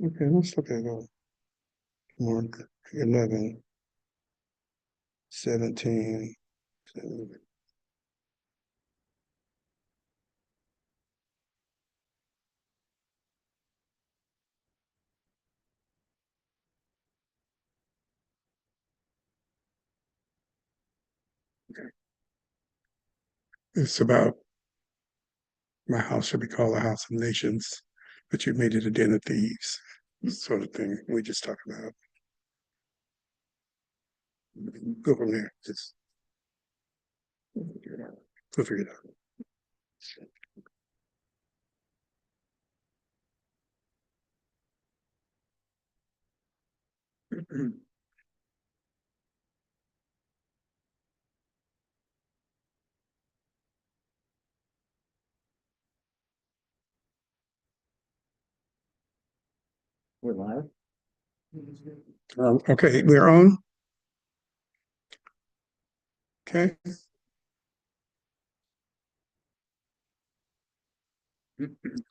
Okay, let's look at Mark 11, 17. It's about my house should be called a house of nations, but you made it a den of thieves, sort of thing we just talked about. Go from there. Just we'll figure it out. We'll figure it out. We're live. Okay, we're on. Okay.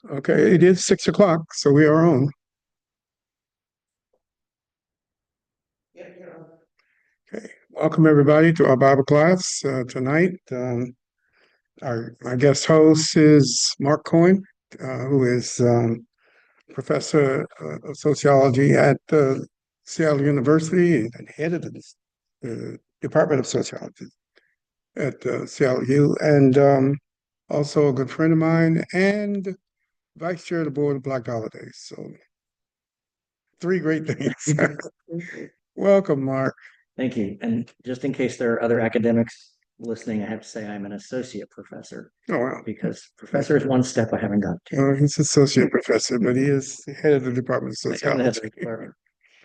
Okay, it is 6 o'clock, so we are on. Okay, welcome everybody to our Bible class tonight. Our guest host is Mark Cohen, who is professor of sociology at Seattle University and head of the Department of Sociology at Seattle U, and also a good friend of mine and vice chair of the board of Black Holidays. So 3 great things. Welcome, Mark. Thank you. And just in case there are other academics listening, I have to say I'm an associate professor Oh, wow. because professor is one step I haven't got to. He's associate professor, but he is the head of the Department of I am the head of Sociology. the department,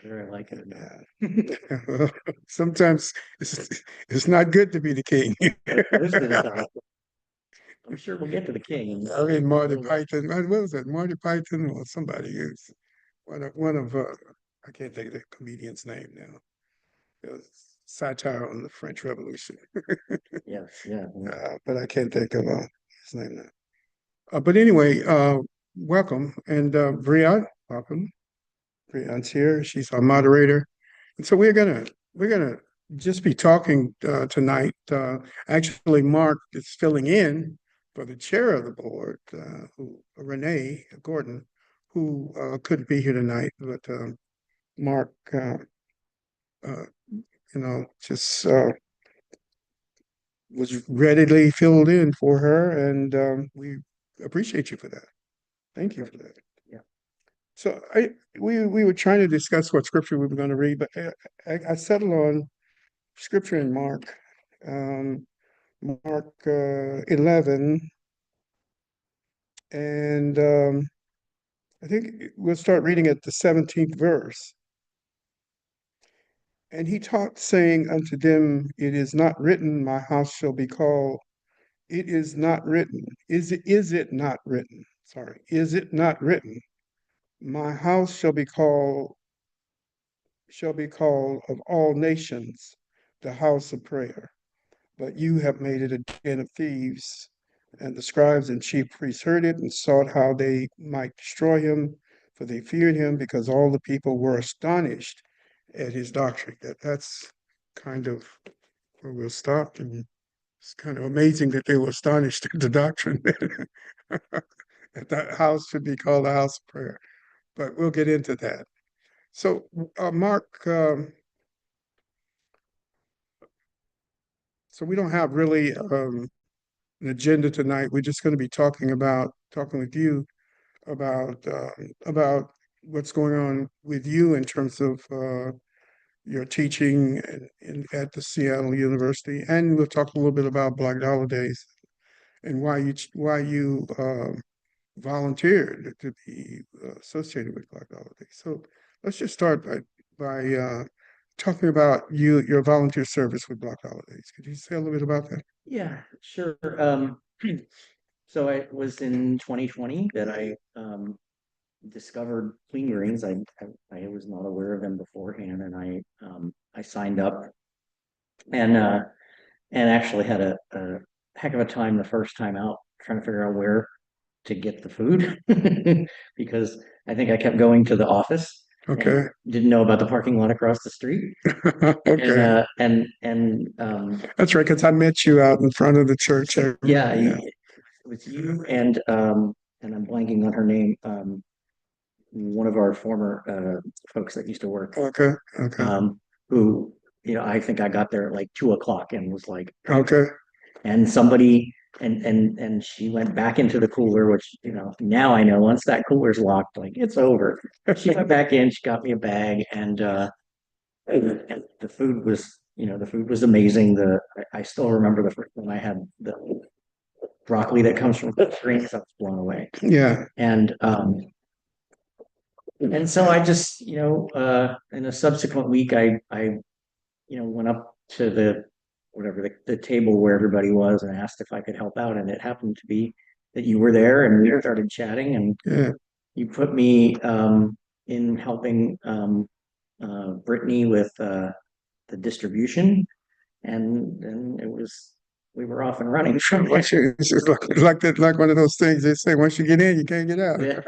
whether I like it or not. Yeah. Well, sometimes it's not good to be the king. This is not. I'm sure we'll get to the king. I mean, Marty Python. What was it? Marty Python or somebody who's one of I can't think of the comedian's name now. It was satire on the French Revolution. Yes, yeah. But I can't think of his name now. But anyway, welcome. And Brianne, welcome. Brianne's here. She's our moderator. And so we're gonna just be talking tonight. Actually, Mark is filling in for the chair of the board, Renee Gordon, who couldn't be here tonight, but Mark, just was readily filled in for her, and we appreciate you for that. Thank you for that. Yeah. So we were trying to discuss what scripture we were going to read, but I settled on scripture in Mark, Mark 11, and I think we'll start reading at the 17th verse. And he taught, saying unto them, It is not written, my house shall be called. It is not written. Is it not written? Sorry, is it not written? My house shall be called of all nations the house of prayer. But you have made it a den of thieves. And the scribes and chief priests heard it and sought how they might destroy him, for they feared him, because all the people were astonished at his doctrine. That's kind of where we'll stop. And it's kind of amazing that they were astonished at the doctrine that that house should be called a house of prayer. But we'll get into that. So, Mark, so we don't have really an agenda tonight. We're just going to be talking with you about what's going on with you in terms of your teaching at the Seattle University, and we'll talk a little bit about Black Holidays and why you volunteered to be associated with Black Holidays. So let's just start by talking about your volunteer service with Black Holidays. Could you say a little bit about that? Yeah, sure. So it was in 2020 that I discovered Clean Greens. I was not aware of them beforehand, and I signed up and actually had a heck of a time the first time out trying to figure out where to get the food because I think I kept going to the office Okay. and didn't know about the parking lot across the street. Okay. That's right, because I met you out in front of the church. I Yeah, remember, yeah. it was you and I'm blanking on her name. One of our former folks that used to work, Okay. Okay. who, I think I got there at like 2 o'clock and was like, Okay. and somebody, and she went back into the cooler, which, now I know once that cooler's locked, like it's over. She went back in, she got me a bag, and the food was, the food was amazing. I still remember the first time I had the broccoli that comes from the greens. I was blown away. Yeah. And so I just, in a subsequent week, I went up to whatever the table where everybody was and asked if I could help out. And it happened to be that you were there, and we started chatting, and Yeah. you put me in helping Brittany with the distribution, and then we were off and running from there. It's just like that, like one of those things they say, once you get in, you can't get out. Yeah.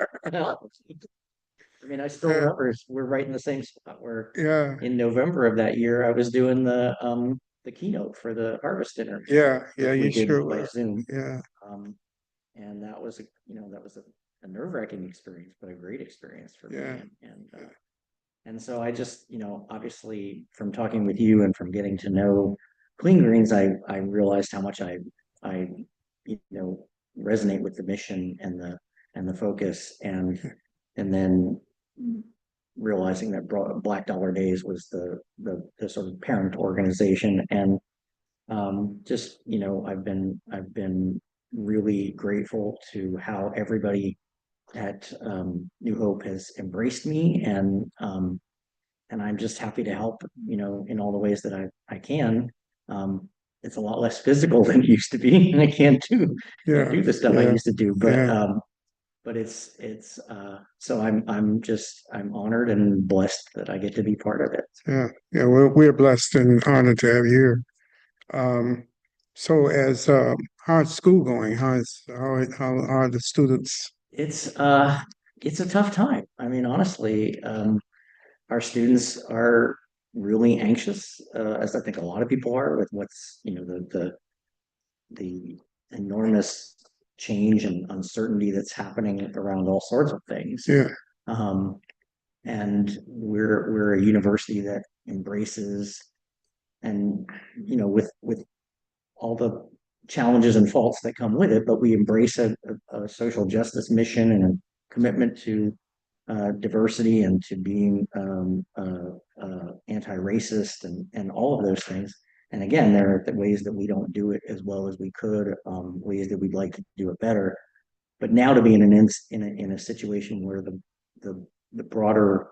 I mean, I still Yeah. remember we're right in the same spot where Yeah. in November of that year I was doing the keynote for the harvest dinner, Yeah. Yeah. which we You did sure by were. Zoom. Yeah. Um, and that was a nerve-wracking experience, but a great experience for me. Yeah. And so I just, obviously from talking with you and from getting to know Clean Greens, I realized how much I you know resonate with the mission and the focus, and then realizing that Black Dollar Days was the sort of parent organization, and just, I've been really grateful to how everybody at New Hope has embraced me, and I'm just happy to help, in all the ways that I can. Um, it's a lot less physical than it used to be. I can't Yeah. do the stuff I Yeah. used to do, Yeah. but it's so I'm honored and blessed that I get to be part of it. Yeah. Yeah. We're blessed and honored to have you here. Um, so how's school going? How are the students? It's it's a tough time. I mean, honestly, our students are really anxious, as I think a lot of people are, with what's, the enormous change and uncertainty that's happening around all sorts of things. Yeah. Um, and we're a university that embraces, and, with all the challenges and faults that come with it, but we embrace a social justice mission and a commitment to diversity and to being anti-racist and all of those things. And again, there are the ways that we don't do it as well as we could, ways that we'd like to do it better. But now to be in a situation where the broader,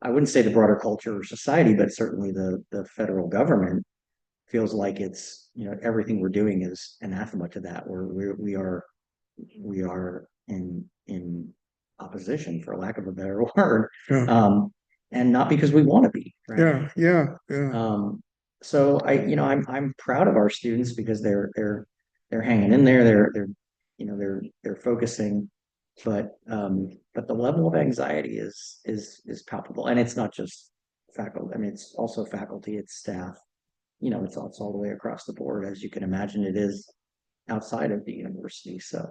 I wouldn't say the broader culture or society, but certainly the federal government feels like it's, everything we're doing is anathema to that, where we are in opposition, for lack of a better word, Yeah. and not because we want to be, right? Yeah. Yeah. Yeah. So I'm proud of our students because they're hanging in there. They're focusing, but the level of anxiety is palpable, and it's not just faculty. I mean, it's also faculty, it's staff. It's all the way across the board, as you can imagine. It is outside of the university. So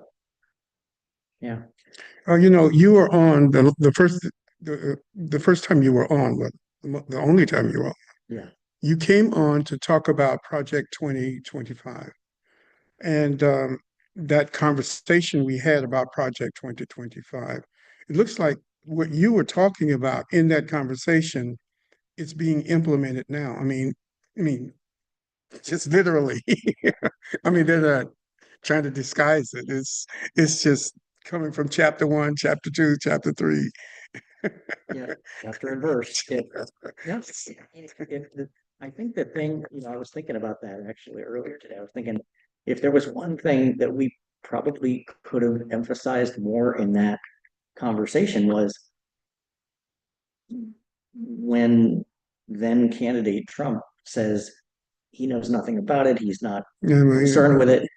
yeah. You were on the first time you were on, but the only time you were on. Yeah. You came on to talk about Project 2025. And that conversation we had about Project 2025, it looks like what you were talking about in that conversation is being implemented now. I mean, just literally. I mean, they're not trying to disguise it. It's just coming from chapter one, chapter two, chapter three. Yeah, chapter and verse. Yes. I think the thing, I was thinking about that actually earlier today. I was thinking, if there was one thing that we probably could have emphasized more in that conversation was when then candidate Trump says he knows nothing about it, he's not Yeah, concerned with it.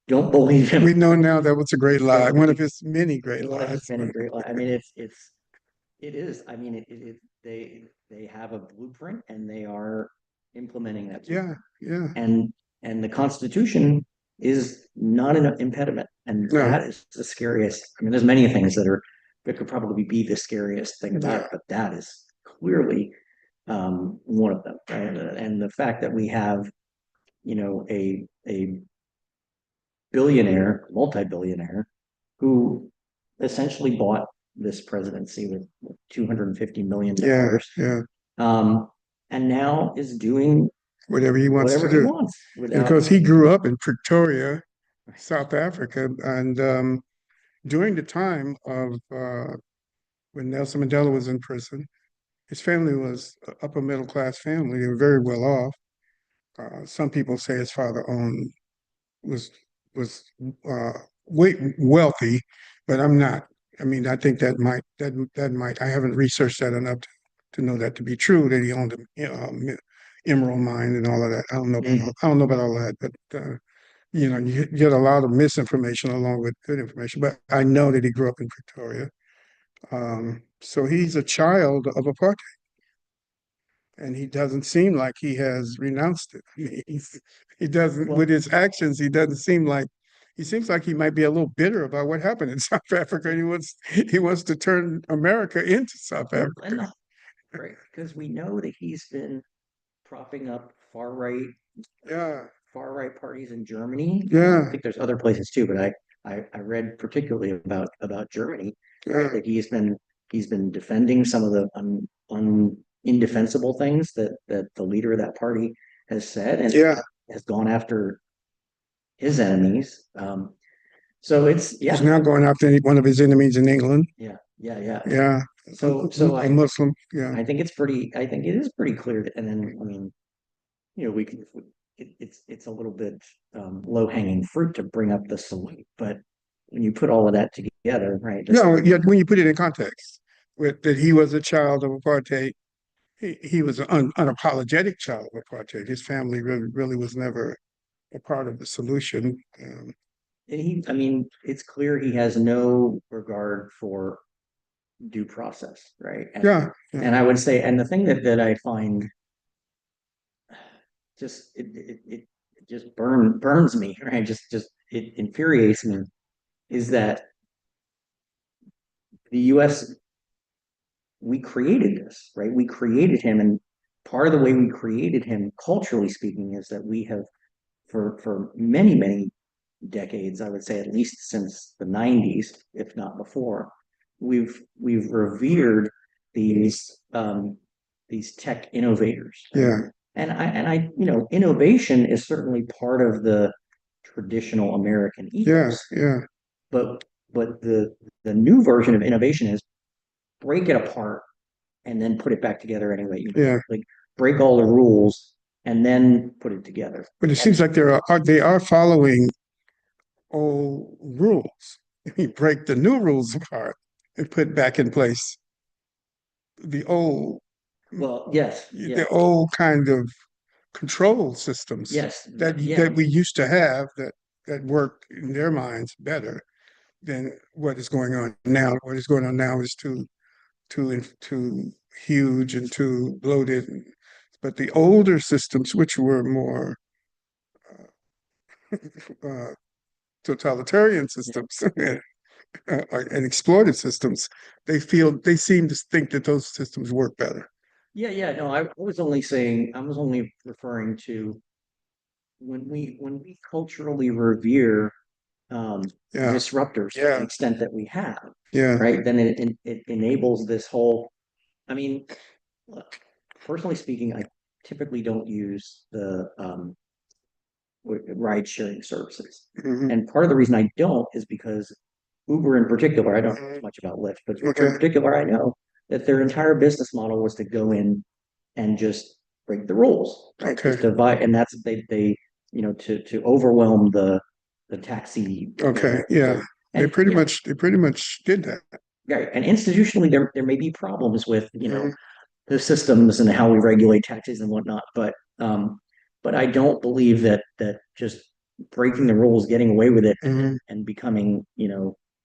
Don't believe him. we know now that was a great lie, one of his many great One of lies. his many great lies. I mean, it is. I mean, they have a blueprint and they are implementing that. Yeah, yeah. And the Constitution is not an impediment, and No. that is the scariest. I mean, there's many things that could probably be the scariest thing about it, but that is clearly one of them. Right? And the fact that we have, a billionaire, multi-billionaire, who essentially bought this presidency with $250 million. Yeah. And now is doing Whatever he wants whatever to he do. wants without. Because he grew up in Pretoria, South Africa, and during the time of when Nelson Mandela was in prison, his family was an upper middle class family. They were very well off. Some people say his father owned was uh, wealthy, but I'm not. I mean, I think that might. I haven't researched that enough to know that to be true. That he owned an emerald mine and all of that. I don't know. I don't know about all that, but you get a lot of misinformation along with good information. But I know that he grew up in Pretoria, so he's a child of apartheid. And he doesn't seem like he has renounced it. I mean, he doesn't, with his actions, he doesn't seem like, he seems like he might be a little bitter about what happened in South Africa. He wants to turn America into South Africa. Right, because we know that he's been propping up far right parties in Germany. Yeah. I think there's other places too, but I read particularly about Germany, Yeah. that he's been defending some of the indefensible things that the leader of that party has said, and has gone after his enemies. So he's now going after one of his enemies in England. Yeah. So a Muslim. Yeah. I think it is pretty clear that, and then I mean, we can. It's a little bit low hanging fruit to bring up the salute, but when you put all of that together, right? No, yeah, when you put it in context, with that he was a child of apartheid, he was an unapologetic child of apartheid. His family really was never a part of the solution. I mean, it's clear he has no regard for due process, right? And I would say, and the thing that I find just it just burns me, right? Just it infuriates me, is that the U.S. we created this, right? We created him, and part of the way we created him, culturally speaking, is that we have for many decades, I would say at least since the 90s, if not before, we've revered these tech innovators. Yeah. And I innovation is certainly part of the traditional American ethos. Yeah. But the new version of innovation is break it apart and then put it back together anyway. Like break all the rules and then put it together. But it seems like they are following old rules. You break the new rules apart and put back in place the old. Well, yes. The old kind of control systems. Yes. That we used to have that work in their minds better than what is going on now. What is going on now is too huge and too bloated. But the older systems, which were more totalitarian systems and exploitive systems, they seem to think that those systems work better. No, I was only referring to when we culturally revere disruptors to the extent that we have, right? Then it enables this whole. I mean, personally speaking, I typically don't use the ride sharing services, and part of the reason I don't is because Uber in particular, I don't know much about Lyft, but Uber in particular, I know that their entire business model was to go in and just break the rules, right? Just divide, and that's they to overwhelm the taxi. They pretty much did that. right. And institutionally, there may be problems with, Mhm, the systems and how we regulate taxes and whatnot, but I don't believe that just breaking the rules, getting away with it, mhm, and becoming,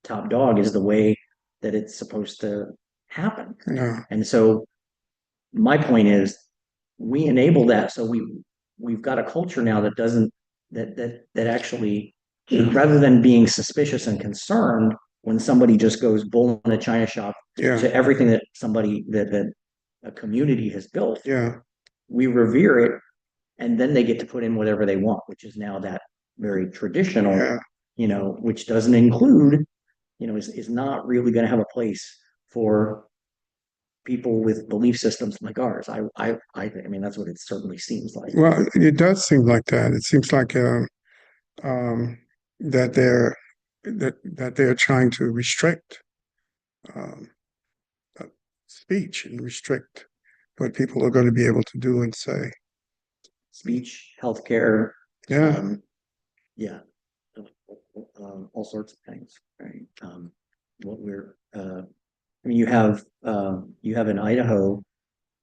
top dog is the way that it's supposed to happen. yeah, And so my point is, we enable that, so we've got a culture now that doesn't that actually, yeah, rather than being suspicious and concerned when somebody just goes bull in a china shop yeah, to everything that somebody that a community has built, yeah, we revere it, and then they get to put in whatever they want, which is now that very traditional, yeah. which doesn't include, is not really going to have a place for people with belief systems like ours. I mean, that's what it certainly seems like. Well, it does seem like that. It seems like um, that they're trying to restrict um, uh, speech and restrict what people are going to be able to do and say. Speech, healthcare, Yeah, um, yeah, all sorts of things, right? What we're, I mean, you have in Idaho,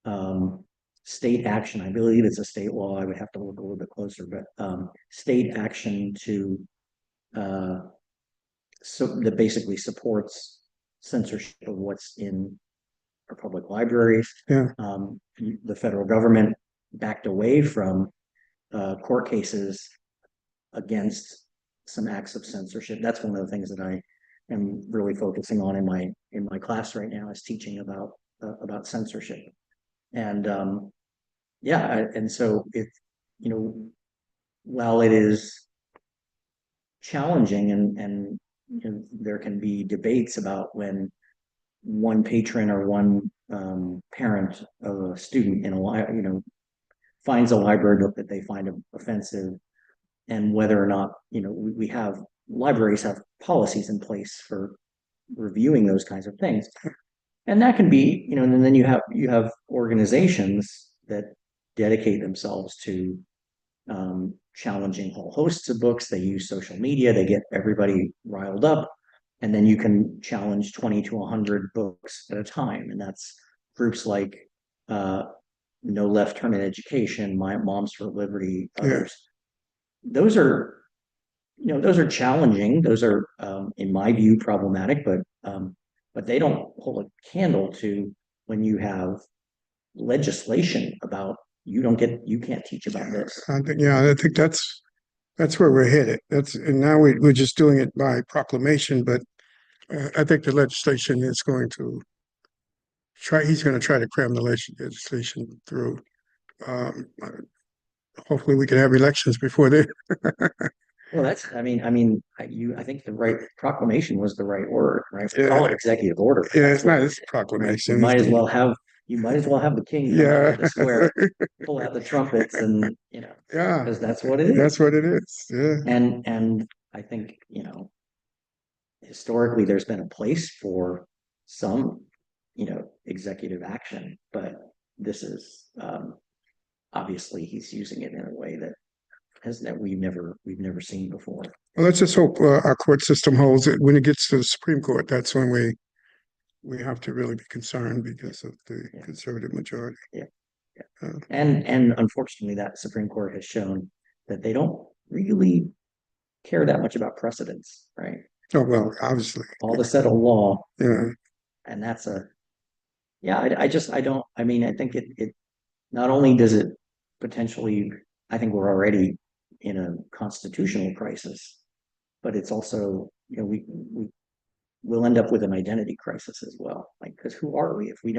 um, state action. I believe it's a state law. I would have to look a little bit closer, but state action to so that basically supports censorship of what's in our public libraries. yeah, The federal government backed away from court cases against some acts of censorship. That's one of the things that I am really focusing on in my class right now, is teaching about censorship. And yeah, and so it, you know, while it is challenging, and there can be debates about when one patron or one parent of a student in a finds a library book that they find offensive, and whether or not, we have libraries have policies in place for reviewing those kinds of things. And that can be, and then you have organizations that dedicate themselves to challenging whole hosts of books. They use social media, they get everybody riled up, and then you can challenge 20 to 100 books at a time. And that's groups like uh, No Left Turn in Education, My Moms for Liberty, yeah. others. Those are, those are challenging. Those are, in my view, problematic, but they don't hold a candle to when you have legislation about, you can't teach about Yeah, this. I think that's where we're headed. And now we're just doing it by proclamation, but I think the legislation is going to he's going to try to cram the legislation through. Hopefully we can have elections before then. Well, I think the right proclamation was the right word, right? We call it Yeah, executive order, but yeah, that's it's what not it it's is, right? proclamation. It's You might as well have the king come out yeah, to the square, pull out the trumpets, and yeah, because that's what it that's is. what it is. Yeah, And I think, historically there's been a place for some, executive action, but this is, obviously he's using it in a way that we've never seen before. well, let's just hope our court system holds it. When it gets to the Supreme Court, that's when we have to really be concerned Yeah, because of the yeah, conservative majority. yeah, yeah. Uh, And unfortunately, that Supreme Court has shown that they don't really care that much about precedents, right? oh well, obviously, All the settled law, yeah, and that's a yeah. I don't. I mean, I think it not only does it potentially, I think we're already in a constitutional crisis, but it's also, we will end up with an identity crisis as well. Like, because who are we if we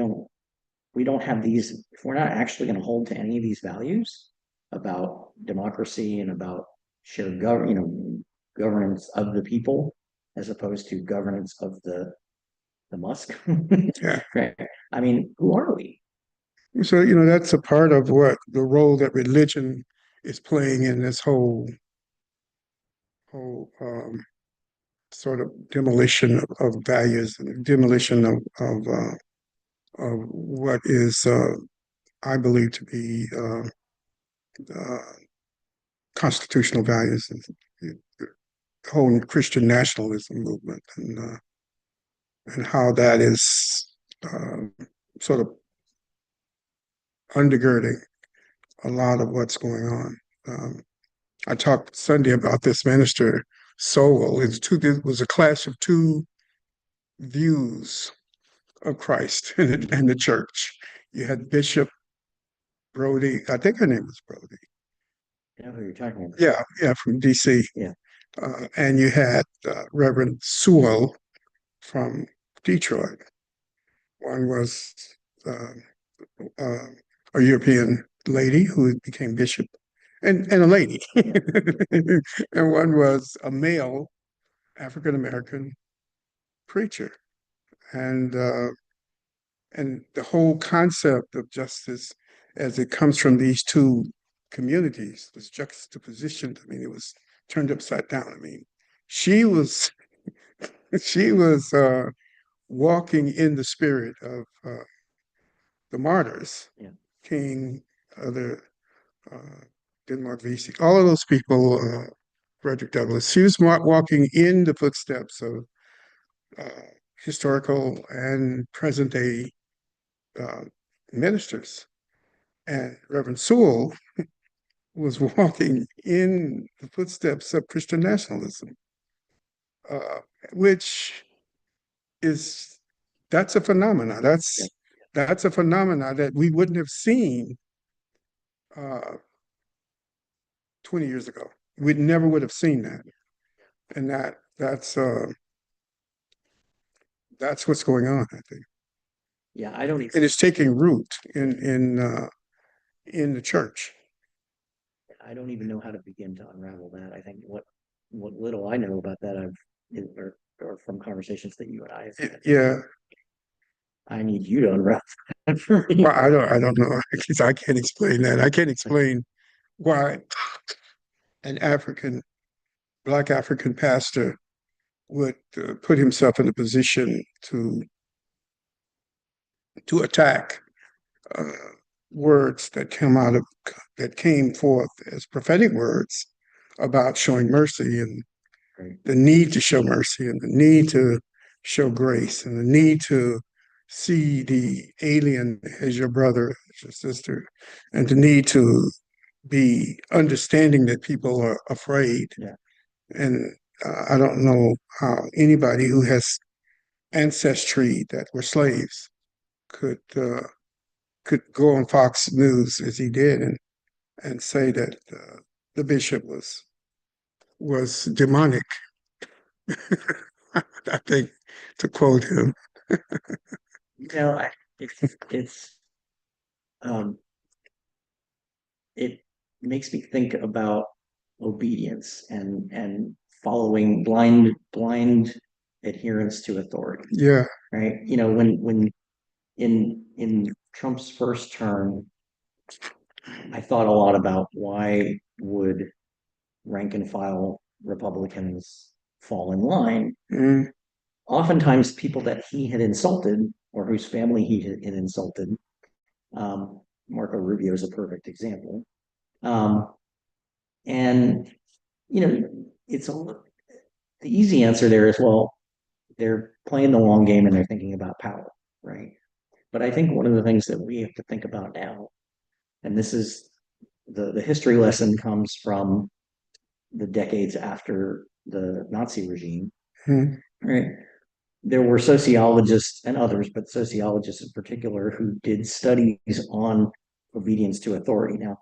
don't have these, if we're not actually going to hold to any of these values about democracy and about shared governance of the people, as opposed to governance of the Musk. yeah. Right. I mean, who are we? So, that's a part of what the role that religion is playing in this whole sort of demolition of values, demolition of what is, I believe, to be uh, constitutional values, the whole Christian nationalism movement, and and how that is sort of undergirding a lot of what's going on. I talked Sunday about this minister Sowell. It was a clash of two views of Christ and the church. You had Bishop Brody, I think her name was Brody. You know who you're talking about? Yeah, from DC. Yeah. And you had Reverend Sewell from Detroit. One was uh, uh, a European lady who became bishop, and a lady, and one was a male African American preacher, and the whole concept of justice, as it comes from these two communities, was juxtapositioned. I mean, it was turned upside down. I mean, she was she was walking in the spirit of the martyrs, Yeah. King, other Denmark Vesey, all of those people, Frederick Douglass. She was walking in the footsteps of historical and present day uh, ministers. And Reverend Sewell was walking in the footsteps of Christian nationalism, uh, which is that's a phenomena. That's a phenomena that we wouldn't have seen uh, 20 years ago. We never would have seen that, and that's what's going on, I think. Yeah, I don't And even it's taking root in the church. I don't even know how to begin to unravel that. I think what little I know about that or from conversations that you and I have had, Yeah. I need you to unravel that for me. Well, I don't know because I can't explain that. I can't explain why an Black African pastor would put himself in a position to attack uh, words that came forth as prophetic words about showing mercy and Right. the need to show mercy and the need to show grace and the need to see the alien as your brother, as your sister, and the need to be understanding that people are afraid. Yeah. And I don't know how anybody who has ancestry that were slaves could go on Fox News as he did and say that the bishop was demonic. I think, to quote him. You know, it's um it makes me think about obedience and following blind adherence to authority. Yeah. Right. You know, when in Trump's first term, I thought a lot about why would rank and file Republicans fall in line. Mm. Oftentimes, people that he had insulted or whose family he had insulted, Marco Rubio is a perfect example. And you know, it's the easy answer there is, well, they're playing the long game and they're thinking about power, right? But I think one of the things that we have to think about now, and this is the history lesson comes from the decades after the Nazi regime, Mm. right? There were sociologists and others, but sociologists in particular, who did studies on obedience to authority. Now,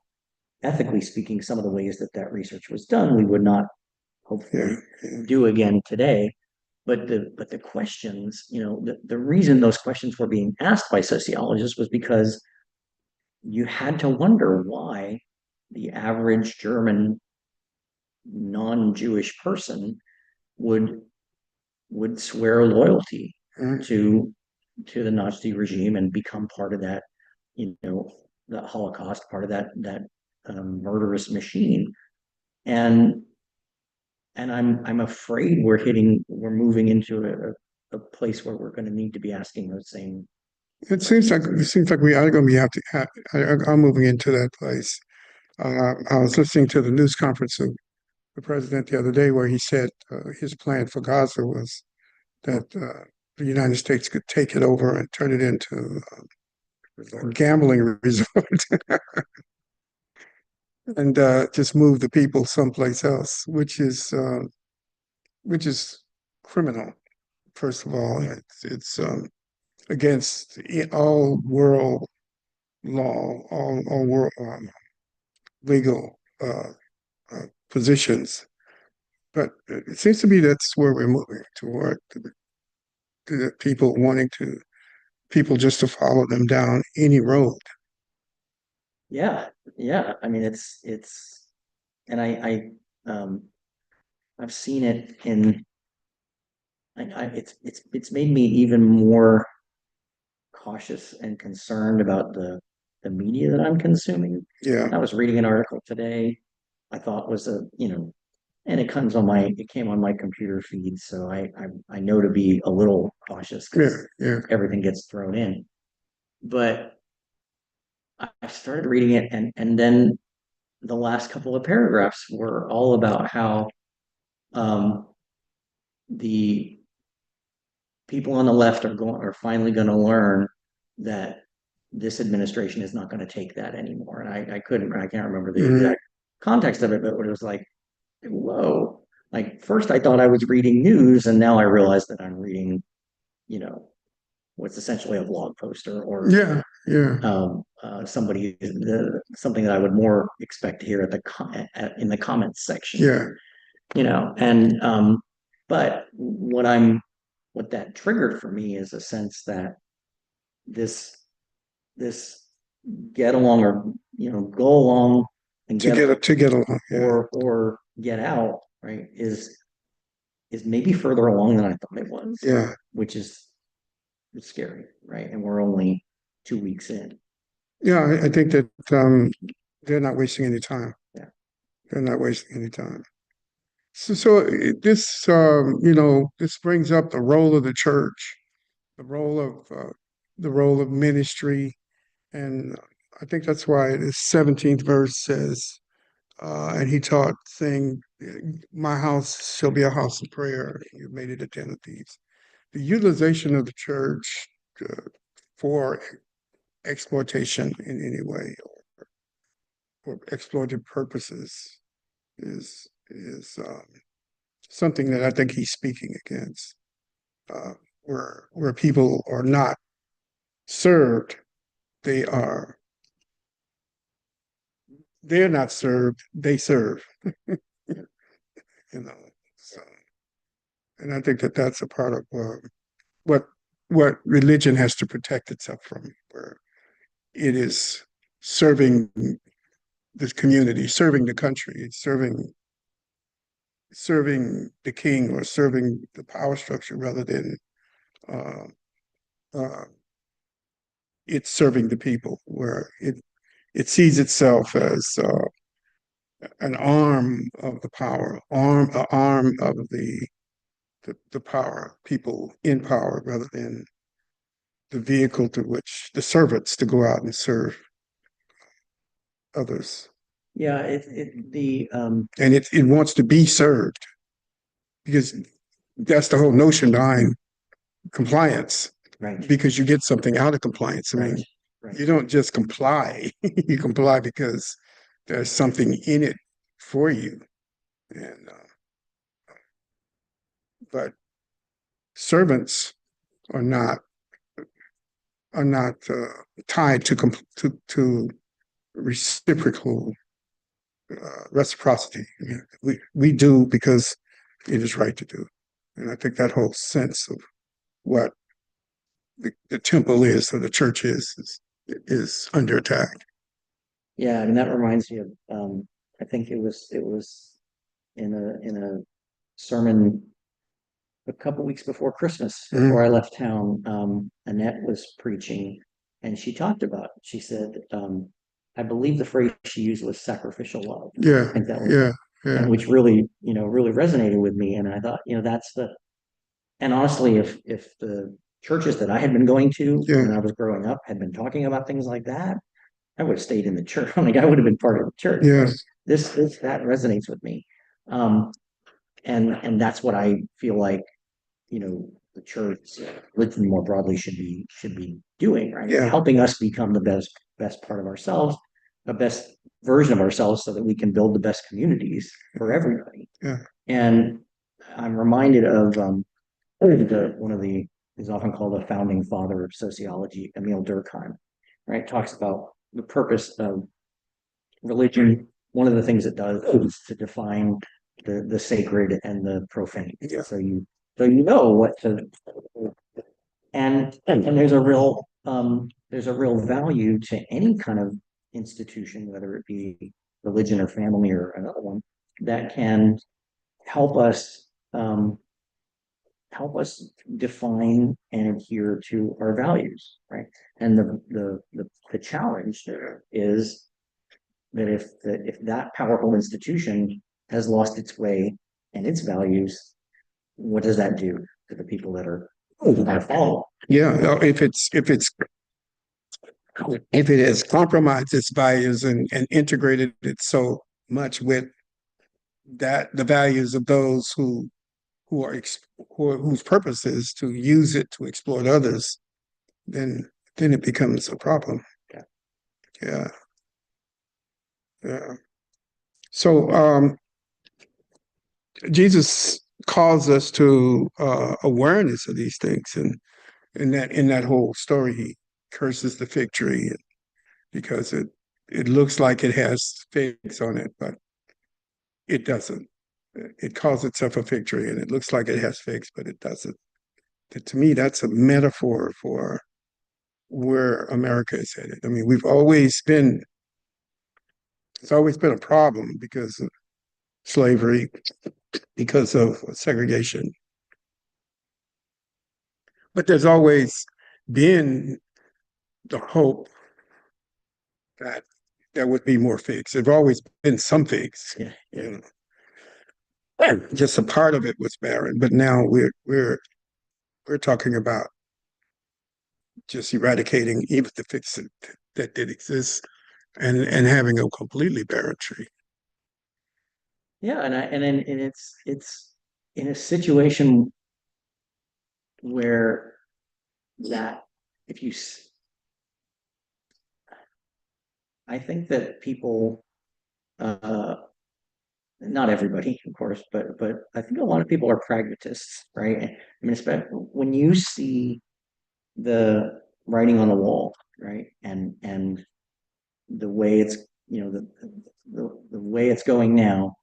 ethically speaking, some of the ways that that research was done, we would not hopefully do again today. But the questions, you know, the reason those questions were being asked by sociologists was because you had to wonder why the average German non-Jewish person would swear loyalty Mm. to the Nazi regime and become part of that, you know, the Holocaust, part of that murderous machine. And I'm afraid we're moving into a place where we're going to need to be asking those same. It seems like we are going to be are moving into that place. I was listening to the news conference of the president the other day where he said his plan for Gaza was that the United States could take it over and turn it into a gambling resort and just move the people someplace else, which is criminal. First of all, it's against all world law, all world legal positions. But it seems to me that's where we're moving toward to the people wanting people just to follow them down any road. Yeah, yeah. I mean, and I've seen it it's made me even more cautious and concerned about the media that I'm consuming. Yeah, I was reading an article today I thought was and it came on my computer feed, so I know to be a little cautious yeah, because yeah, everything gets thrown in. But I started reading it, and then the last couple of paragraphs were all about how um, the people on the left are finally going to learn that this administration is not going to take that anymore. And I can't remember the mhm, exact context of it, but it was like, whoa. Like first I thought I was reading news, and now I realize that I'm reading, you know, what's essentially a blog post or yeah, yeah, something that I would more expect to hear in the comments section, yeah, and but what that triggered for me is a sense that this this get along or go along and to get along. Yeah, or get out, right, is maybe further along than I thought it was, yeah, which is scary, right? And we're only 2 weeks in. yeah. I think that they're not wasting any time. Yeah. They're not wasting any time. This, this brings up the role of the church, the role of the role of ministry, and I think that's why the 17th verse says, and he taught, saying, "My house shall be a house of prayer. You made it a den of thieves." The utilization of the church uh, for exploitation in any way or exploited purposes is something that I think he's speaking against, where people are not served, they are they're not served, they serve, you know. So, and I think that that's a part of what what religion has to protect itself from, where it is serving this community, serving the country, serving the king or serving the power structure rather than uh, uh, it's serving the people, where it sees itself as an arm of the power, arm of the power, people in power, rather than the vehicle to which the servants to go out and serve others. Yeah, And it wants to be served because that's the whole notion behind compliance, right, because you get something out of compliance. I right, mean, right. you don't just comply, you comply because there's something in it for you. And but servants are not tied to reciprocal reciprocity. I mean, we do because it is right to do, and I think that whole sense of what the temple is or the church is under attack. Yeah, and that reminds me of I think it was in a sermon a couple weeks before Christmas, before Mhm. I left town. Annette was preaching, and she talked about. She said, I believe the phrase she used was sacrificial love. I Yeah, think that was yeah, it, yeah, and which really, really resonated with me. And I thought, that's the. And honestly, if the churches that I had been going to yeah, when I was growing up had been talking about things like that, I would have stayed in the church. Like I would have been part of the church. But yeah, this that resonates with me, and that's what I feel like the church, religion more broadly should be doing, right? Yeah. Helping us become the best part of ourselves, the best version of ourselves, so that we can build the best communities for everybody. Yeah. And I'm reminded of one of the is often called a founding father of sociology, Emil Durkheim, right? Talks about the purpose of religion. One of the things it does is to define the sacred and the profane. Yeah. So you know what to, and there's a real value to any kind of institution, whether it be religion or family or another one, that can help us help us define and adhere to our values, right? And the challenge there is that if that powerful institution has lost its way and its values, what does that do to the people that are following? Yeah. If it has compromised its values and integrated it so much with the values of those who are whose purpose is to use it to exploit others, then it becomes a problem. Yeah. Yeah. Yeah. So Jesus calls us to awareness of these things, and in that whole story, he curses the fig tree because it looks like it has figs on it, but it doesn't. It calls itself a fig tree, and it looks like it has figs, but it doesn't. To me, that's a metaphor for where America is headed. I mean, it's always been a problem because of slavery, because of segregation. But there's always been the hope that there would be more figs. There've always been some figs, Yeah. you know. Just a part of it was barren, but now we're talking about just eradicating even the figs that did exist and having a completely barren tree. Yeah, and it's in a situation where that if you I think that people uh not everybody, of course, but I think a lot of people are pragmatists, right? I mean, especially when you see the writing on the wall, right? And the way it's, the way it's going now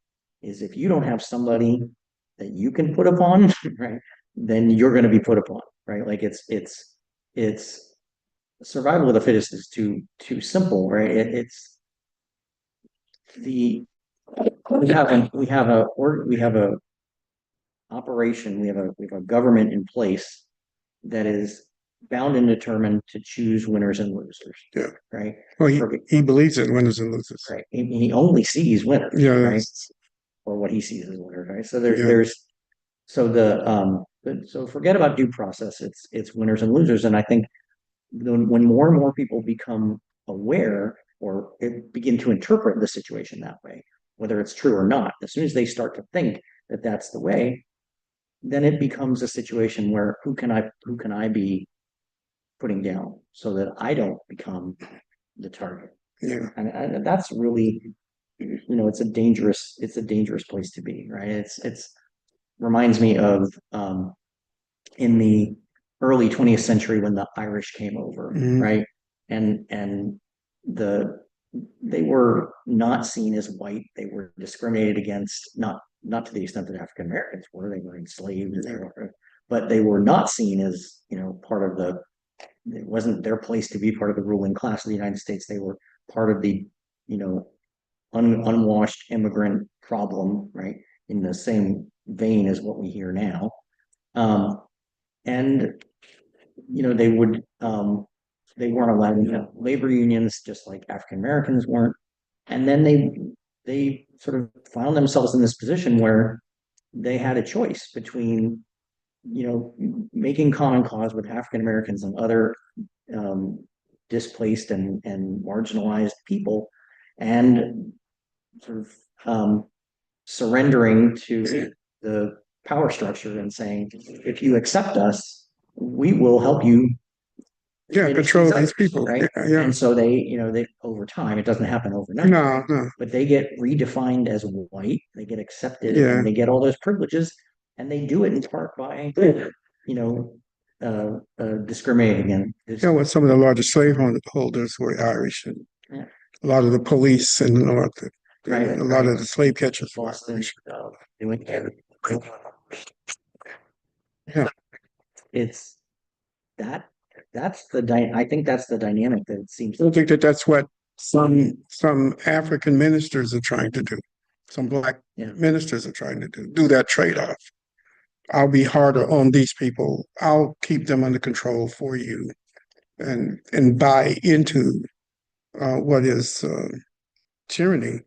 is if you don't have somebody that you can put upon, right, then you're going to be put upon, right? Like it's survival of the fittest is too simple, right? It's the we have a operation, we have a government in place that is bound and determined to choose winners and losers. Yeah. Right. Well, he believes in winners and losers. Right. He only sees winners. Yeah. Right. Or what he sees as winners. Right. So Yeah. there's so so forget about due process. It's winners and losers. And I think when more and more people become aware or begin to interpret the situation that way, whether it's true or not, as soon as they start to think that that's the way, then it becomes a situation where who can I be putting down so that I don't become the target? Yeah. And that's really, it's a dangerous place to be, right? It's reminds me of in the early 20th century when the Irish came over, right? And they were not seen as white. They were discriminated against, not to the extent that African Americans were. They were enslaved, but they were not seen as, part of the. It wasn't their place to be part of the ruling class of the United States. They were part of the, unwashed immigrant problem, right? In the same vein as what we hear now. And they weren't allowed in labor unions, just like African Americans weren't. And then they sort of found themselves in this position where they had a choice between, making common cause with African Americans and other displaced and marginalized people, and sort of surrendering to the power structure and saying, if you accept us, we will help you Yeah, diminish control others, these people. right? Yeah, yeah. And so they over time, it doesn't happen overnight, No, no. but they get redefined as white, they get accepted, Yeah. and they get all those privileges, and they do it in part by, discriminating and Yeah, well, some of the largest holders were Irish, and yeah, a lot of the police in the North, right, and a lot right. of the slave catchers were Boston, Irish. doing Yeah. it's that I think that's the dynamic that it seems I don't think that that's what some African ministers are trying to do. Some black yeah. ministers are trying to do that trade-off. I'll be harder on these people. I'll keep them under control for you, and buy into what is tyranny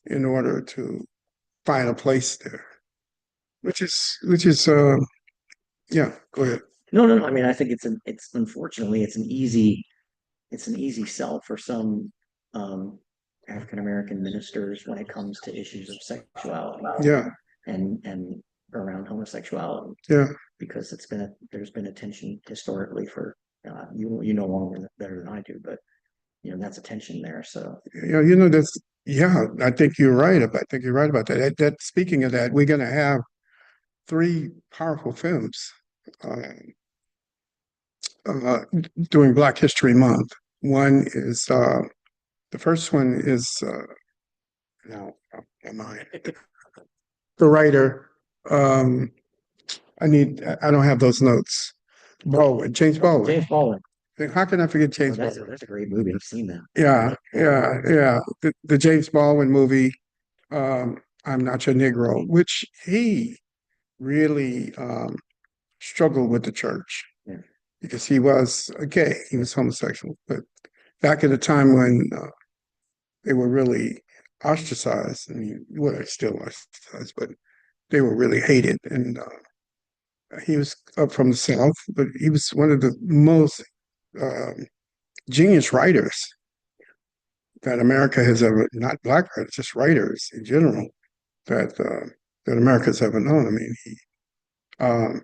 in order to find a place there. Which is yeah. Go ahead. No. I mean, I think it's unfortunately it's an easy sell for some um, African American ministers when it comes to issues of sexuality Yeah, and around homosexuality, yeah. because there's been a tension historically for you know longer better than I do, but that's a tension there. So Yeah, that's yeah. I think you're right. I think you're right about that. Speaking of that, we're going to have three powerful films uh, uh, during Black History Month. One is the first one is now am I the writer? Um, I don't have those notes. Baldwin, James Baldwin. James Baldwin, How can I forget James that's Baldwin? that's a great movie. I've seen that. Yeah. The James Baldwin movie, I'm Not Your Negro, which he really struggled with the church Yeah. because he was gay, he was homosexual. But back at a time when they were really ostracized, I mean, well, they're still ostracized, but they were really hated. And he was up from the South, but he was one of the most um, genius writers that America has ever, not black writers, just writers in general, that America's ever known. I mean, um,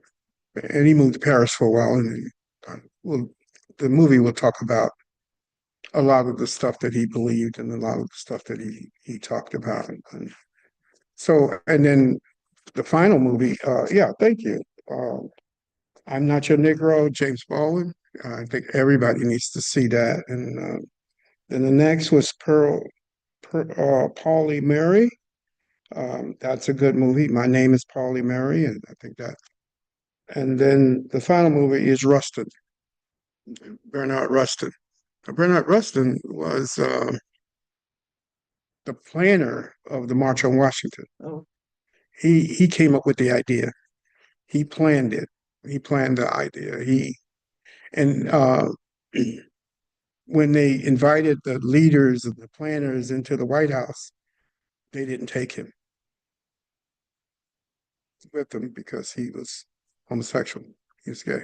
he moved to Paris for a while, and well, the movie will talk about a lot of the stuff that he believed and a lot of the stuff that he talked about. And so, and then the final movie, yeah, thank you. I'm Not Your Negro, James Baldwin. I think everybody needs to see that. And then the next was Pauli Mary. That's a good movie. My Name is Pauli Mary, and I think that. And then the final movie is Rustin, Bernard Rustin. Bernard Rustin was the planner of the March on Washington. Oh, He came up with the idea. He planned it. He planned the idea. And when they invited the leaders of the planners into the White House, they didn't take him with them because he was homosexual. He was gay.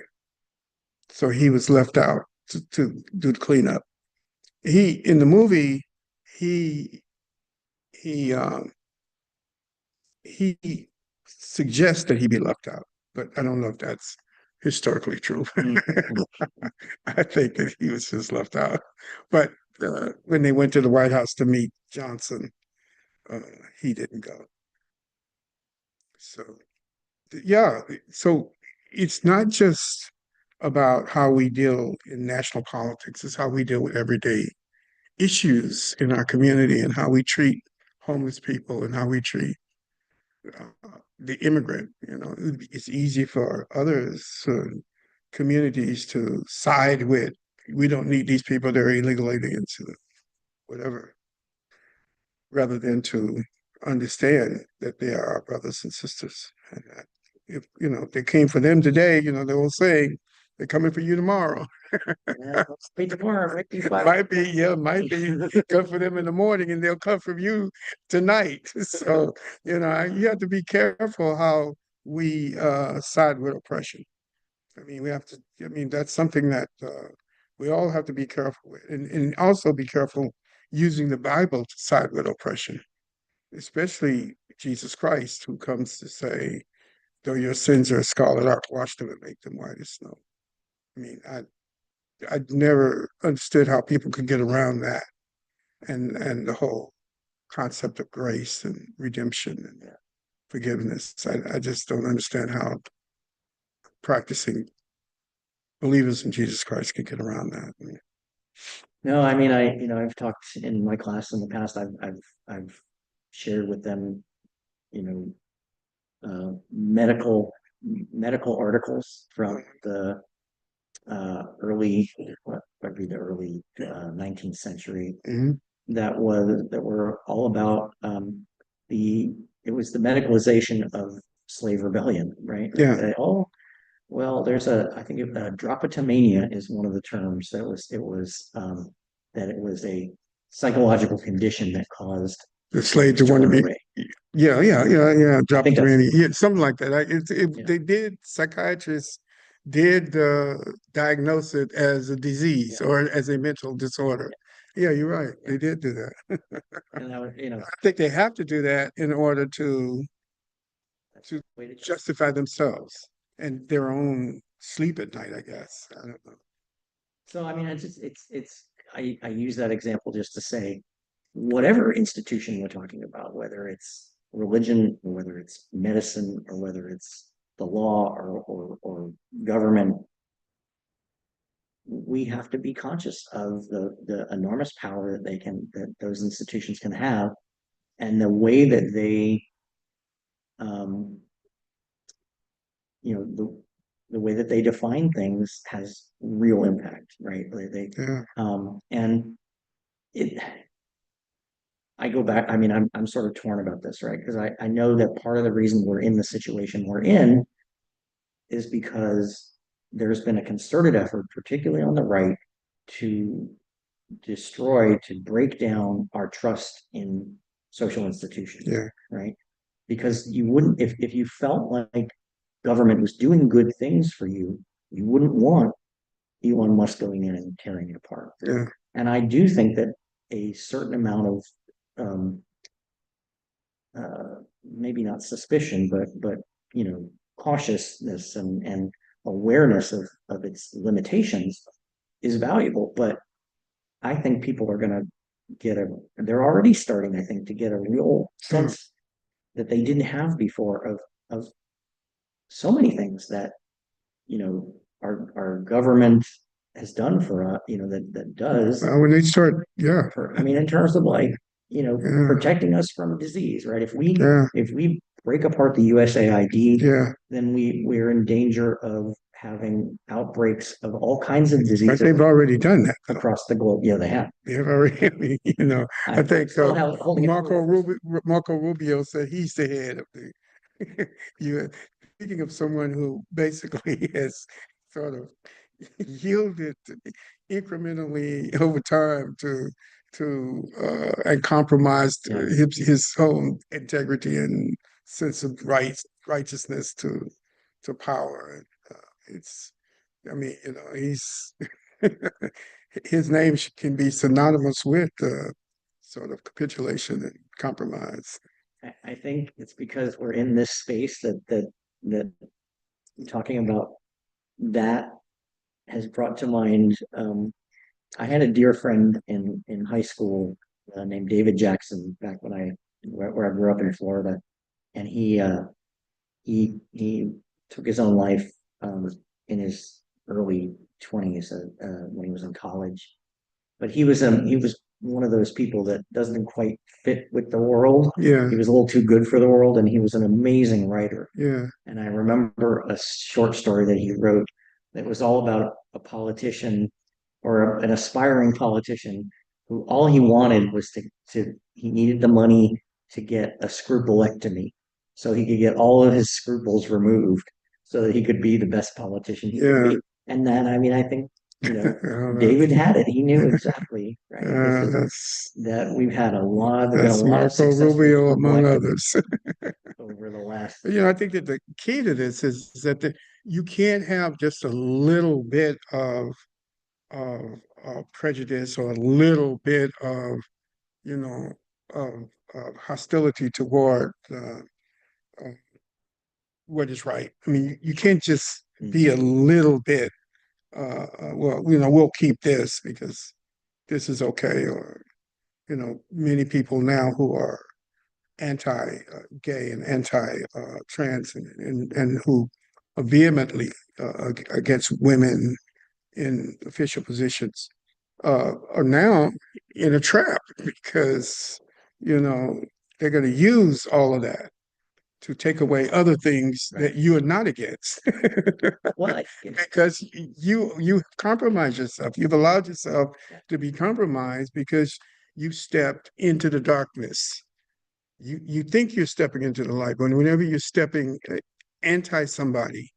So he was left out to do the cleanup. He in the movie, he he um, he suggests that he be left out, but I don't know if that's historically true. I think that he was just left out. But when they went to the White House to meet Johnson, uh, he didn't go. So yeah, so it's not just about how we deal in national politics, it's how we deal with everyday issues in our community and how we treat homeless people and how we treat the immigrant. It's easy for others, communities to side with, we don't need these people, they're illegal aliens, whatever, rather than to understand that they are our brothers and sisters. And that if they came for them today, they will say they're coming for you tomorrow. yeah, be tomorrow, might be fine. Might be come for them in the morning, and they'll come from you tonight. So you have to be careful how we side with oppression. I mean, we have to. I mean, that's something that we all have to be careful with, and also be careful using the Bible to side with oppression, especially Jesus Christ, who comes to say, though your sins are scarlet, I'll wash them and make them white as snow. I mean, I never understood how people could get around that and the whole concept of grace and redemption and forgiveness. I just don't understand how practicing believers in Jesus Christ could get around that. I mean, No, I mean, I've talked in my class in the past. I've shared with them, you know, medical articles from the early, what would be the early 19th century mhm. that were all about the it was the medicalization of slave rebellion, right? Yeah, Oh, well, there's I think dropotomania is one of the terms that that it was a psychological condition that caused the slave slaves to to want to run be. away. Yeah. I Drop think the that's tranny. Yeah, something like that. yeah, They did, psychiatrists did diagnose it as a disease yeah, or as a mental disorder. yeah, Yeah, you're right. yeah. They did do that. And that was, I think they have to do that in order that's to the way to go. justify themselves and their own sleep at night, I guess. I don't know. So I mean, I use that example just to say whatever institution we're talking about, whether it's religion or whether it's medicine or whether it's the law or government, we have to be conscious of the enormous power that those institutions can have and the way that they um, the way that they define things has real impact, right? Yeah. And it I go back, I mean, I'm sort of torn about this, right? Because I know that part of the reason we're in the situation we're in is because there's been a concerted effort, particularly on the right, to to break down our trust in social institutions, Yeah. right? Because you wouldn't, if you felt like government was doing good things for you, you wouldn't want Elon Musk going in and tearing it apart. Yeah. And I do think that a certain amount of um, maybe not suspicion, but cautiousness and awareness of its limitations is valuable. But I think people are going to they're already starting, I think, to get a real So sense that they didn't have before of so many things that, our government has done for us, that does when they start, yeah, I mean, in terms of like, yeah, protecting us from disease, right? yeah, If we break apart the USAID, yeah. then we're in danger of having outbreaks of all kinds of But diseases they've already done that, though. across the globe. Yeah, they have. They've already, I mean, I I'm think still holding it for that. Marco Rubio said he's the head of the you. Speaking of someone who basically has sort of yielded incrementally over time to and compromised Yeah, his own integrity and sense of righteousness to power. And, it's, I mean, he's his name can be synonymous with sort of capitulation and compromise. I think it's because we're in this space that talking about that has brought to mind. I had a dear friend in high school named David Jackson back where I grew up in Florida, and he took his own life in his early 20s when he was in college. But he was one of those people that doesn't quite fit with the world. Yeah, He was a little too good for the world, and he was an amazing writer. yeah, And I remember a short story that he wrote that was all about a politician or an aspiring politician who all he wanted was to he needed the money to get a scrupulectomy so he could get all of his scruples removed so that he could be the best politician he could yeah. be. And then, I mean, I think, That's, David had it. He knew exactly, right? This is that's that we've had there's been a that's lot of Marco successful Rubio among scrupulectomies others. over the last, I think that the key to this is that you can't have just a little bit of, prejudice or a little bit you know, of hostility toward uh, what is right. I mean, you can't just be a little bit, well, we'll keep this because this is okay, or, many people now who are anti-gay and anti-trans and who are vehemently against women in official positions are now in a trap because, you know, they're going to use all of that to take away other things that you are not against. Well, Because you compromise yourself. You've allowed yourself to be compromised because you stepped into the darkness. You think you're stepping into the light, but whenever you're stepping anti somebody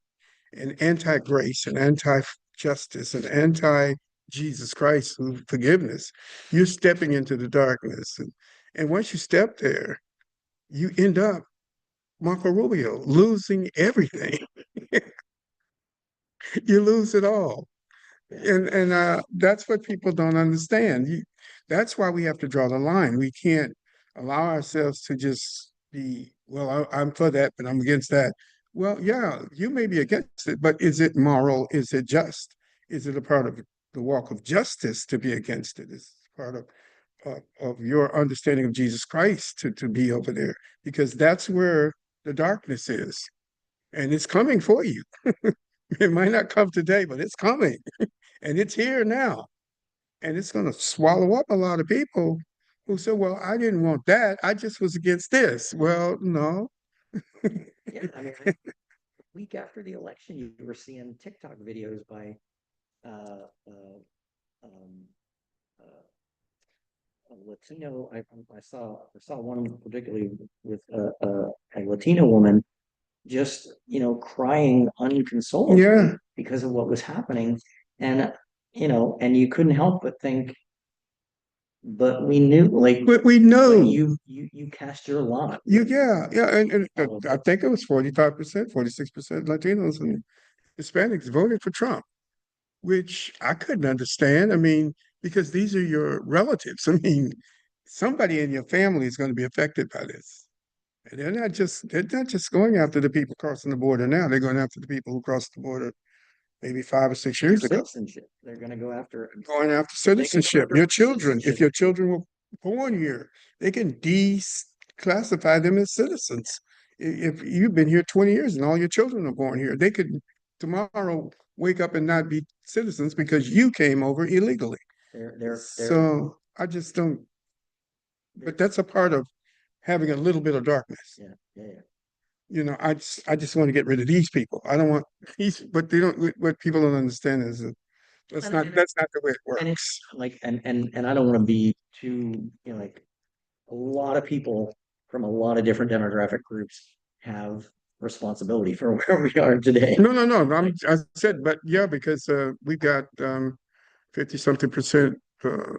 and anti grace and anti justice and anti Jesus Christ, who forgiveness, you're stepping into the darkness. And once you step there, you end up Marco Rubio losing everything. You lose it all. And that's what people don't understand. That's why we have to draw the line. We can't allow ourselves to just be, well, I'm for that, but I'm against that. Well, yeah, you may be against it, but is it moral? Is it just? Is it a part of the walk of justice to be against it? Is it part of your understanding of Jesus Christ to be over there? Because that's where the darkness is, and it's coming for you. It might not come today, but it's coming. And it's here now. And it's going to swallow up a lot of people who say, well, I didn't want that. I just was against this. Well, no. yeah, I mean, week after the election, you were seeing TikTok videos by uh, uh, um, a Latino. I saw one particularly with a Latino woman just crying unconsolably Yeah. because of what was happening, and and you couldn't help but think, but we knew, like, But we but know. you cast your lot. Yeah. And All of I this. think it was 45%, 46% Latinos and Hispanics voted for Trump, which I couldn't understand. I mean, because these are your relatives. I mean, somebody in your family is going to be affected by this. And they're not just going after the people crossing the border now. They're going after the people who crossed the border maybe 5 or 6 years ago. Citizenship. They're going to go after. Going after They can go citizenship. after Your children, if citizenship. your children were born here, they can declassify them as citizens. If you've been here 20 years and all your children are born here, they could tomorrow wake up and not be citizens because you came over illegally. They're So I just don't, but that's a part of having a little bit of darkness. yeah. I just want to get rid of these people. I don't want these, but they don't, what people don't understand is that that's not the way it And it's works. like, and I don't want to be too, like, a lot of people from a lot of different demographic groups have responsibility for where we are today. No. I said, but yeah, because we got 50 something percent uh,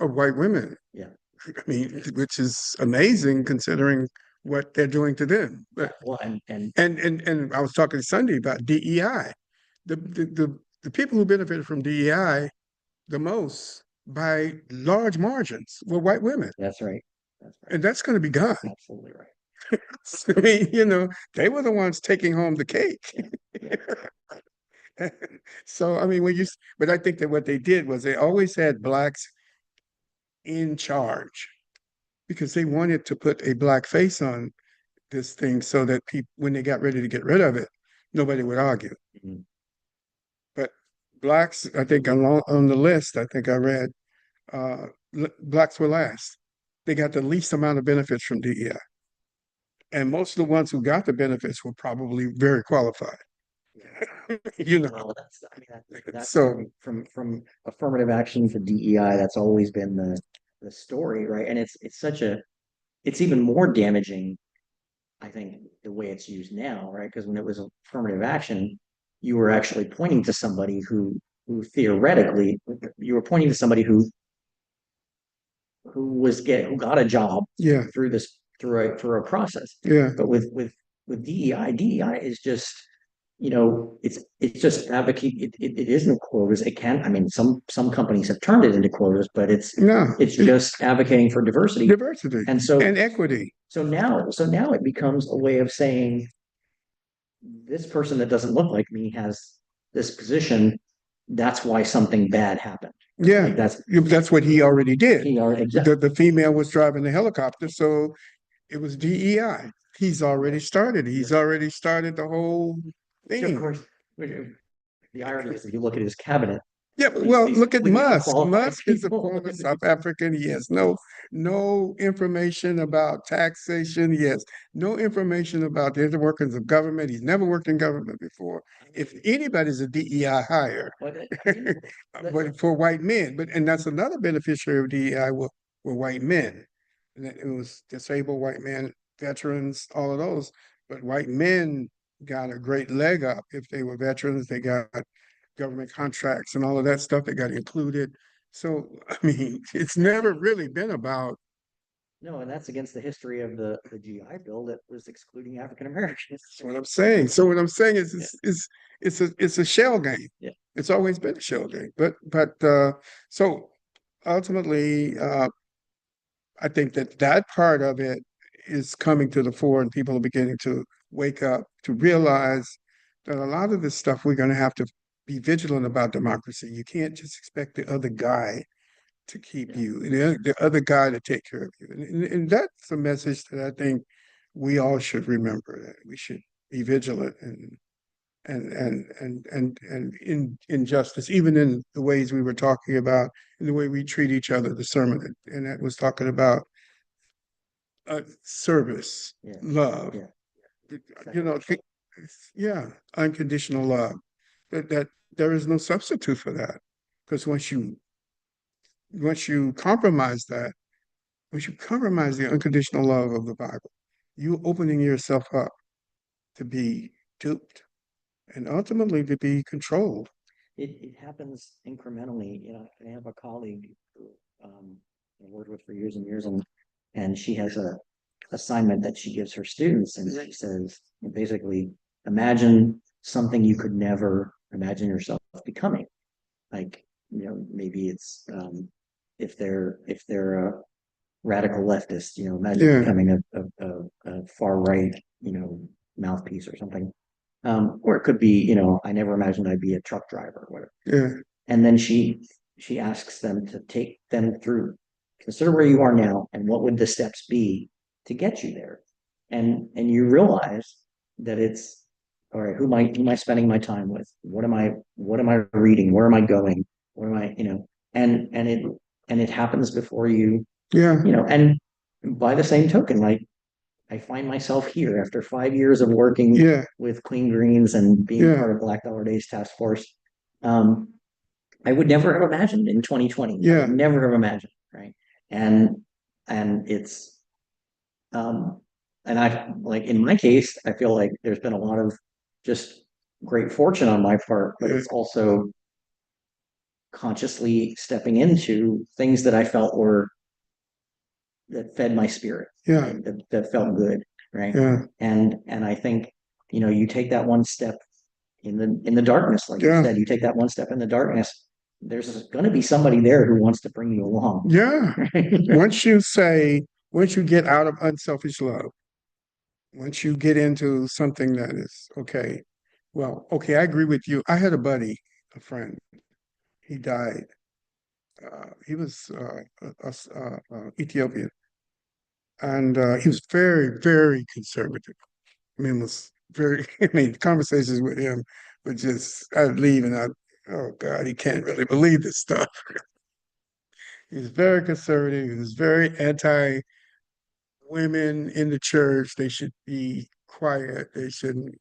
of white women. Yeah. I mean, which is amazing considering what they're doing to them. But Well, and I was talking Sunday about DEI. The people who benefited from DEI the most by large margins were white women. that's right. That's right. And that's going to be gone. Absolutely right. I mean, they were the ones taking home the cake. Yeah. So, I mean, but I think that what they did was they always had blacks in charge because they wanted to put a black face on this thing so that people, when they got ready to get rid of it, nobody would argue. Mhm. But blacks, I think on the list, I think I read, blacks were last. They got the least amount of benefits from DEI. And most of the ones who got the benefits were probably very qualified. Well, I mean, that's So from affirmative action to DEI. That's always been the story, right? And it's even more damaging, I think, the way it's used now, right? Because when it was affirmative action, you were actually pointing to somebody who theoretically, you were pointing to somebody who got a job yeah, through a process. yeah, But with DEI is just, it's just advocate. It isn't quotas. It can. I mean, some companies have turned it into quotas, but no, it's just advocating for diversity. diversity And so and equity. so now it becomes a way of saying, this person that doesn't look like me has this position. That's why something bad happened. Yeah, Like that's what he already did. he already exactly. The female was driving the helicopter, so it was DEI. He's already started. He's already started the whole Which of thing. course, the irony is if you look at his cabinet, Yeah, well, these look at completely Musk. unqualified Musk is a people. former South African. He has no information about taxation. He has no information about the inner workings of government. He's never worked in government before. If anybody's a DEI hire, But I mean, but for white men, and that's another beneficiary of DEI were white men. And it was disabled white men, veterans, all of those. But white men got a great leg up if they were veterans. They got government contracts and all of that stuff that got included. So, I mean, it's never really been about. no, and that's against the history of the GI Bill that was excluding African Americans. That's what I'm saying. So what I'm saying is, Yeah. it's a shell game. Yeah. It's always been a shell game. But so ultimately, I think that part of it is coming to the fore, and people are beginning to wake up to realize that a lot of this stuff we're going to have to be vigilant about democracy. You can't just expect the other guy to keep you, the other guy to take care of you. And that's a message that I think we all should remember, that we should be vigilant and in injustice, even in the ways we were talking about, in the way we treat each other. The sermon and that was talking about service, Yeah. love, Yeah. you know, yeah, unconditional love. That there is no substitute for that, because once you compromise that, once you compromise the unconditional love of the Bible, you opening yourself up to be duped and ultimately to be controlled. It happens incrementally. You know, I have a colleague who I worked with for years and years, and she has a assignment that she gives her students, and she says basically, imagine something you could never imagine yourself becoming. Like, you know, maybe it's if they're a radical leftist, you know, imagine Yeah, becoming a far right, you know, mouthpiece or something. Or it could be, you know, I never imagined I'd be a truck driver or whatever. yeah, And then she asks them to take them through, consider where you are now and what would the steps be to get you there. And you realize that it's all right, who am I spending my time with? What am I reading? Where am I going? Where am I, you know, and it happens before you, yeah, you know, and by the same token, like I find myself here after 5 years of working yeah, with Clean Greens and being yeah, part of Black Dollar Days Task Force. Um, I would never have imagined in 2020. I yeah, would never have imagined, right? And and it's um and I like in my case, I feel like there's been a lot of just great fortune on my part, but yeah, it's also consciously stepping into things that I felt were that fed my spirit, yeah, right? That felt good, right? yeah, And I think, you know, you take that one step in the darkness, like you yeah, said, you take that one step in the darkness, there's going to be somebody there who wants to bring you along. yeah. Right? Once you get out of unselfish love, once you get into something that is okay, well, okay, I agree with you. I had a buddy, a friend, he died. He was Ethiopian, and he was very, very conservative. I mean, was very. I mean, conversations with him would just. I'd leave and I, oh God, he can't really believe this stuff. He was very conservative. He was very anti women in the church. They should be quiet. They shouldn't.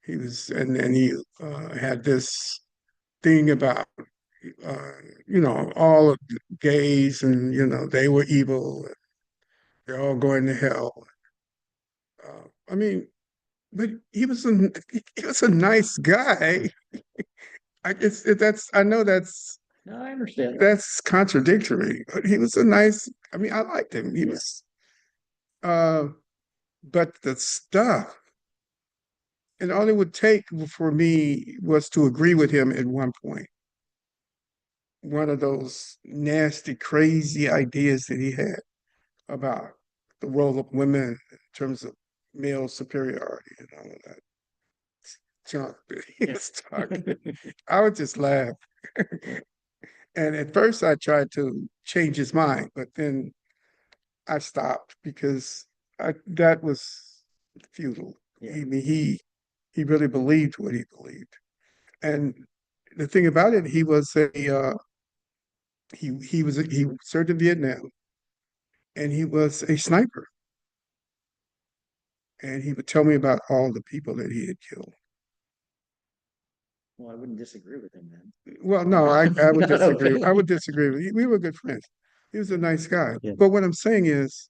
He was, and then he had this thing about, uh, all of the gays, and they were evil. They're all going to hell. I mean, but he was a nice guy. I guess I know No, I understand that. that's contradictory, but he was a nice. I mean, I liked him. He was, uh, but the stuff, and all it would take for me was to agree with him at one point. One of those nasty, crazy ideas that he had about the role of women in terms of male superiority and all of that junk that he was talking. I would just laugh. And at first I tried to change his mind, but then I stopped because that was futile. Yeah. He really believed what he believed. And the thing about it, he served in Vietnam and he was a sniper. And he would tell me about all the people that he had killed. Well, I wouldn't disagree with him then. Well, no, I would Not disagree. I would openly. disagree. We were good friends. He was a nice guy. Yeah. But what I'm saying is,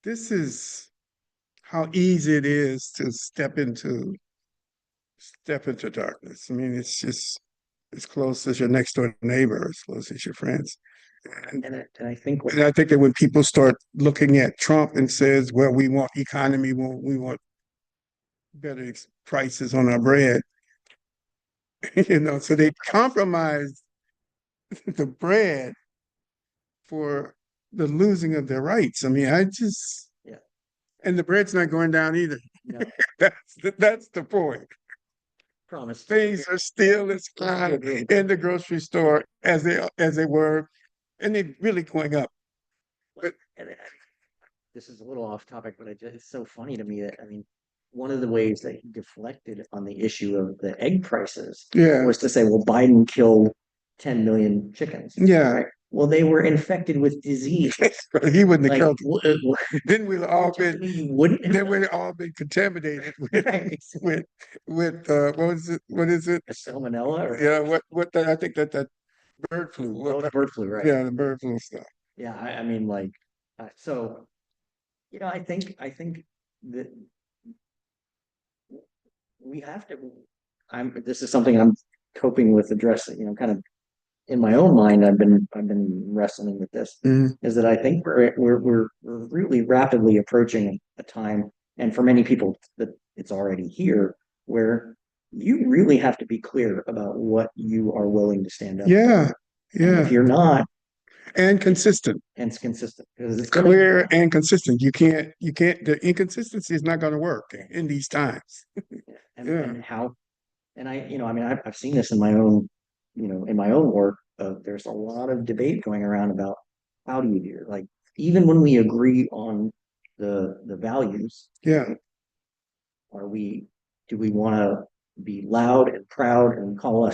this is how easy it is to step into darkness. I mean, it's just as close as your next door neighbor, as close as your friends. And I think what And I think that when people start looking at Trump and says, well, we want economy, we want better prices on our bread, so they compromise the bread for the losing of their rights. I mean, yeah, and the bread's not going down either. no, That's the point. promise. Things are still as high in the grocery store as they were, and they're really going up. But And this is a little off topic, but it's so funny to me that, I mean, one of the ways that he deflected on the issue of the egg prices yeah, was to say, well, Biden killed 10 million chickens. yeah, Right. Well, they were infected with disease. he wouldn't have Like, killed them. Then we'd all been you wouldn't have then we'd all been contaminated Right. with what was it? What is it? a salmonella or Yeah, I think that bird flu. oh, the bird flu, right? Yeah, the bird flu stuff. Yeah, I mean, like, so, I think that we have to. This is something I'm coping with addressing. Kind of in my own mind, I've been wrestling with this. Mhm. Is that I think we're really rapidly approaching a time, and for many people, that it's already here, where you really have to be clear about what you are willing to stand up for. Yeah, And if yeah, you're not, and consistent, and it's consistent, because it's clear and consistent. You can't. The inconsistency is not going to work in these times. and Yeah, and how and I mean, I've seen this in my own, in my own work. There's a lot of debate going around about how do you do it? Like, even when we agree on the values, yeah, do we want to be loud and proud and call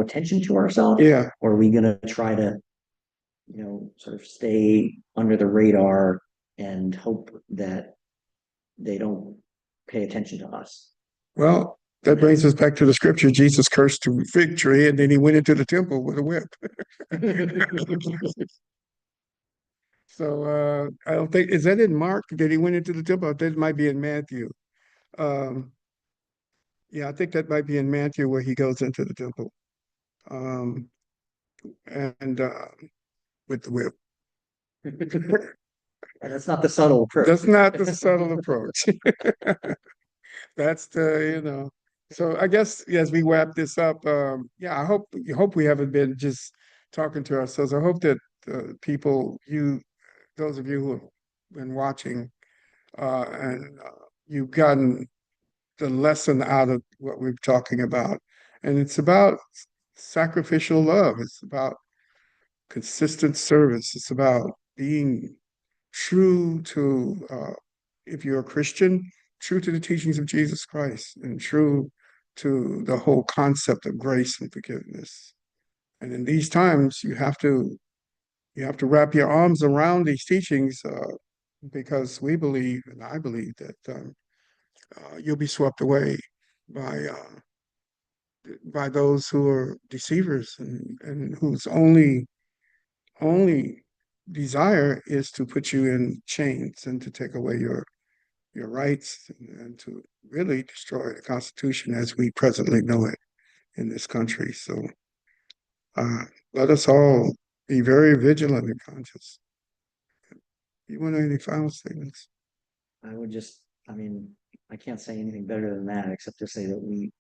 attention to ourselves? yeah. Or are we going to try to, sort of stay under the radar and hope that they don't pay attention to us? Well, that brings us back to the scripture. Jesus cursed the fig tree, and then he went into the temple with a whip. So I don't think is that in Mark that he went into the temple? I think it might be in Matthew. Um, yeah, I think that might be in Matthew where he goes into the temple. Um, and with the whip. That's not the subtle approach. That's not the subtle approach. That's the. So I guess as we wrap this up, yeah, I hope we haven't been just talking to ourselves. I hope that people, those of you who have been watching, and you've gotten the lesson out of what we're talking about. And it's about sacrificial love. It's about consistent service. It's about being true to, if you're a Christian, true to the teachings of Jesus Christ and true to the whole concept of grace and forgiveness. And in these times, you have to wrap your arms around these teachings, because we believe, and I believe that you'll be swept away by those who are deceivers and whose only desire is to put you in chains and to take away your rights and to really destroy the Constitution as we presently know it in this country. So uh, let us all be very vigilant and conscious. You want any final statements? I mean, I can't say anything better than that, except to say that we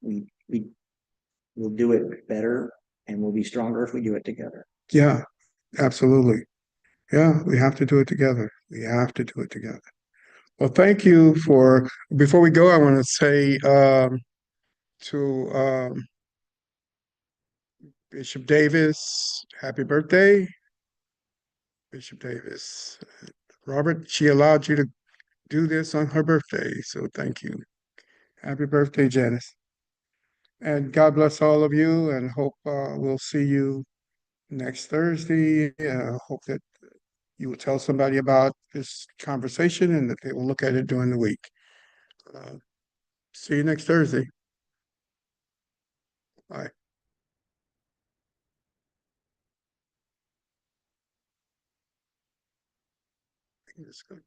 will do it better and we'll be stronger if we do it together. Yeah, absolutely. Yeah, we have to do it together. We have to do it together. Well, thank you before we go, I want to say to Bishop Davis, happy birthday, Bishop Davis. Robert, she allowed you to do this on her birthday, so thank you. Happy birthday, Janice. And God bless all of you, and hope we'll see you next Thursday. Hope that you will tell somebody about this conversation and that they will look at it during the week. Uh, See you next Thursday. Bye. Just gonna